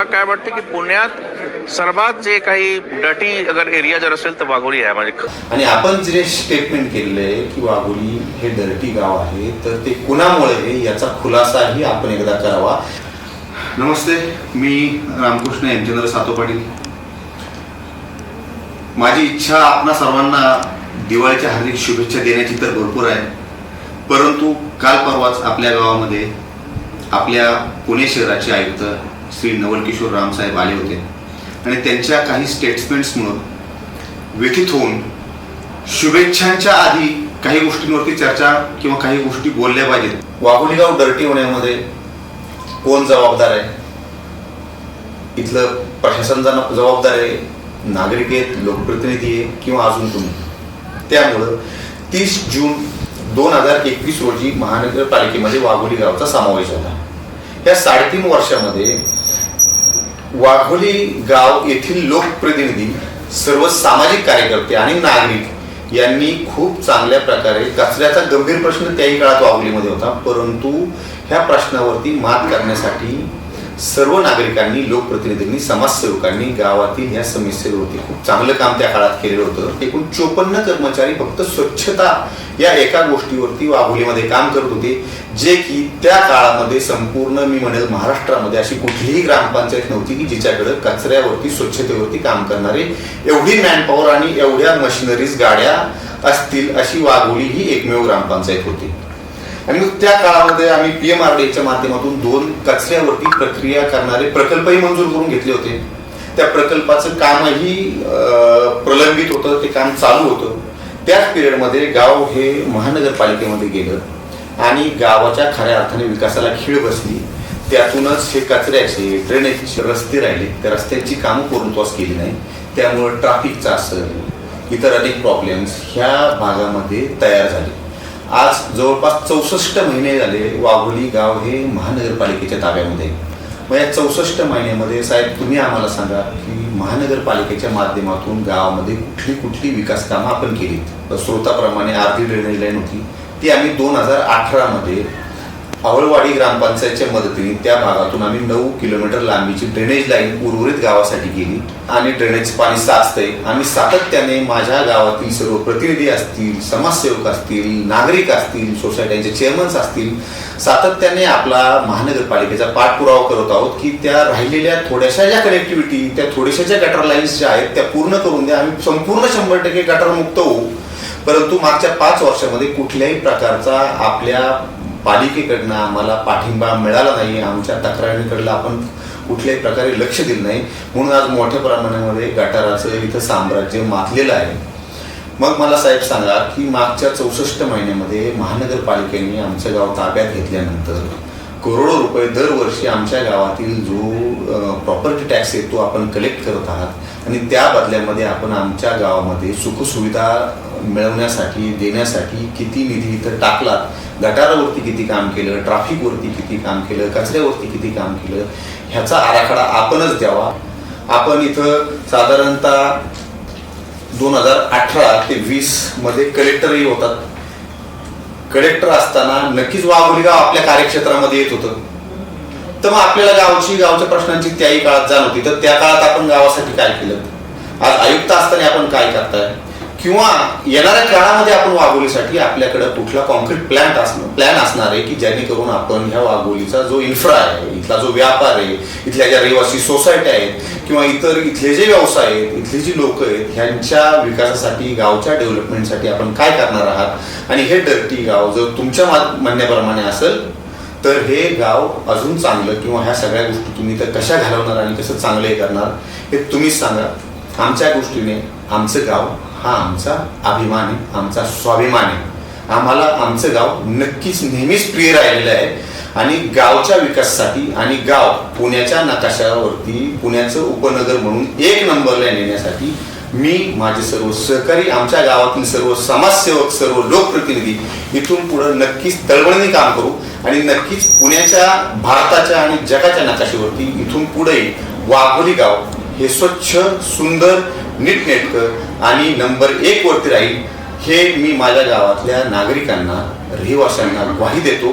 काय वाटतं की पुण्यात सर्वात जे काही डटी अगर एरिया जर असेल तर वाघोली आहे म्हणजे. आणि आपण जे स्टेटमेंट केलेलं आहे की वाघोली हे डर्टी गाव आहे, तर ते कुणामुळे आहे याचा खुलासाही आपण एकदा करावा. नमस्ते, मी रामकृष्ण हेमचंद्र सातो पाटील. माझी इच्छा आपणा सर्वांना दिवाळीच्या हार्दिक शुभेच्छा देण्याची तर भरपूर आहे, परंतु काल परवाच आपल्या गावामध्ये आपल्या पुणे शहराचे आयुक्त श्री नवल किशोर रामसाहेब आले होते आणि त्यांच्या काही स्टेटमेंट्समुळे व्यथित होऊन शुभेच्छांच्या आधी काही गोष्टींवरती चर्चा किंवा काही गोष्टी बोलल्या पाहिजेत. वाघोली गाव डर्टी होण्यामध्ये कोण जबाबदार आहे? इथलं प्रशासन जबाबदार आहे, नागरिक आहेत, लोकप्रतिनिधी आहे किंवा अजून तुम्ही? त्यामुळं 30 जून 2021 रोजी महानगरपालिकेमध्ये वाघोली गावचा समावेश झाला. या 3.5 वर्षामध्ये वाघोली गाव येथील लोकप्रतिनिधी, सर्व सामाजिक कार्यकर्ते आणि नागरिक यांनी खूप चांगल्या प्रकारे, कचऱ्याचा गंभीर प्रश्न त्याही काळात वाघोलीमध्ये होता, परंतु ह्या प्रश्नावरती मात करण्यासाठी सर्व नागरिकांनी, लोकप्रतिनिधींनी, समाजसेवकांनी गावातील या समस्येवरती खूप चांगलं काम त्या काळात केलेलं होतं. एकूण 54 कर्मचारी फक्त स्वच्छता या एका गोष्टीवरती वाघोलीमध्ये काम करत होते, जे की त्या काळामध्ये संपूर्ण मी म्हणेल महाराष्ट्रामध्ये अशी कुठलीही ग्रामपंचायत नव्हती की जिच्याकडे कचऱ्यावरती, स्वच्छतेवरती काम करणारे एवढी मॅनपॉवर आणि एवढ्या मशिनरीज, गाड्या असतील अशी वाघोली ही एकमेव ग्रामपंचायत होती. आणि मग त्या काळामध्ये आम्ही PMRDAच्या माध्यमातून 2 कचऱ्यावरती प्रक्रिया करणारे प्रकल्पही मंजूर करून घेतले होते. त्या प्रकल्पाचं कामही प्रलंबित होतं, ते काम चालू होतं. त्याच पिरियडमध्ये गाव हे महानगरपालिकेमध्ये गेलं आणि गावाच्या खऱ्या अर्थाने विकासाला खीळ बसली. त्यातूनच हे कचऱ्याचे, ड्रेनेजचे रस्ते राहिले, त्या रस्त्यांची कामं पूर्णत्वास केली नाही. त्यामुळं ट्रॅफिकचा असेल, इतर अनेक प्रॉब्लेम्स ह्या भागामध्ये तयार झाले. आज जवळपास 64 महिने झाले वाघोली गाव हे महानगरपालिकेच्या ताब्यामध्ये. मग या 64 महिन्यामध्ये साहेब तुम्ही आम्हाला सांगा की महानगरपालिकेच्या माध्यमातून गावामध्ये कुठली कुठली विकास कामं आपण केली? स्रोताप्रमाणे अर्धी ड्रेनेज लाईन होती, ती आम्ही 2018 मध्ये आवळवाडी ग्रामपंचायतच्या मदतीने त्या भागातून आम्ही 9 किलोमीटर लांबीची ड्रेनेज लाईन उर्वरित गावासाठी केली. आणि ड्रेनेज पाणी साचतंय. आम्ही सातत्याने माझ्या गावातील सर्व प्रतिनिधी असतील, समाजसेवक असतील, नागरिक असतील, सोसायट्यांचे चेअरमन्स असतील, सातत्याने आपला महानगरपालिकेचा पाठपुरावा करत आहोत की त्या राहिलेल्या थोड्याशा ज्या कनेक्टिव्हिटी, त्या थोड्याशा ज्या गटर लाईन्स ज्या आहेत त्या पूर्ण करून द्या. आम्ही संपूर्ण 100% गटरमुक्त होऊ. परंतु मागच्या 5 वर्षामध्ये कुठल्याही प्रकारचा आपल्या पालिकेकडनं आम्हाला पाठिंबा मिळाला नाही. आमच्या तक्रारींकडलं आपण कुठल्याही प्रकारे लक्ष दिलं नाही. म्हणून आज मोठ्या प्रमाणामध्ये गटाराचं इथं साम्राज्य मातलेलं आहे. मग मला साहेब सांगा की मागच्या 64 महिन्यामध्ये महानगरपालिकेने आमचं गाव ताब्यात घेतल्यानंतर करोडो रुपये दरवर्षी आमच्या गावातील जो प्रॉपर्टी टॅक्स आहे तो आपण कलेक्ट करत आहात आणि त्या बदल्यामध्ये आपण आमच्या गावामध्ये सुखसुविधा मिळवण्यासाठी, देण्यासाठी किती निधी इथं टाकलात, गटारावरती किती काम केलं, ट्रॅफिकवरती किती काम केलं, कचऱ्यावरती किती काम केलं, ह्याचा आराखडा आपणच द्यावा. आपण इथं साधारणतः 2018 ते 20 मध्ये कलेक्टरही होतात. कलेक्टर असताना नक्कीच वाघोली गाव आपल्या कार्यक्षेत्रामध्ये येत होतं. तर मग आपल्याला गावच्या प्रश्नांची त्याही काळात जाण होती. तर त्या काळात आपण गावासाठी काय केलं? आज आयुक्त असताना आपण काय करताय? किंवा येणाऱ्या काळामध्ये आपण वाघोलीसाठी आपल्याकडे कुठला कॉन्क्रीट प्लॅन असणार आहे की जेणेकरून आपण ह्या वाघोलीचा जो इन्फ्रा आहे, इथला जो व्यापार आहे, इथल्या ज्या रहिवासी सोसायटी आहेत किंवा इतर इथले जे व्यवसाय आहेत, इथली जी लोक आहेत, ह्यांच्या विकासासाठी, गावच्या डेव्हलपमेंटसाठी आपण काय करणार आहात? आणि हे डर्टी गाव जर तुमच्या म्हणण्याप्रमाणे असेल तर हे गाव अजून चांगलं किंवा ह्या सगळ्या गोष्टी तुम्ही तर कशा घालवणार आणि कसं चांगलं हे करणार हे तुम्हीच सांगा. आमच्या गोष्टीने आमचं गाव हा आमचा अभिमान आहे, आमचा स्वाभिमान आहे. आम्हाला आमचं गाव नक्कीच नेहमीच प्रिय राहिलेलं आहे आणि गावच्या विकासासाठी आणि गाव पुण्याच्या नकाशावरती पुण्याचं उपनगर म्हणून 1 नंबरला नेण्यासाठी मी, माझे सर्व सहकारी, आमच्या गावातील सर्व समाजसेवक, सर्व लोकप्रतिनिधी इथून पुढे नक्कीच तळमळीने काम करू आणि नक्कीच पुण्याच्या, भारताच्या आणि जगाच्या नकाशावरती इथून पुढे वाघोली गाव हे स्वच्छ, सुंदर, नीटनेटकं आणि नंबर 1 वरती राहील हे मी माझ्या गावातल्या नागरिकांना, रहिवाशांना ग्वाही देतो.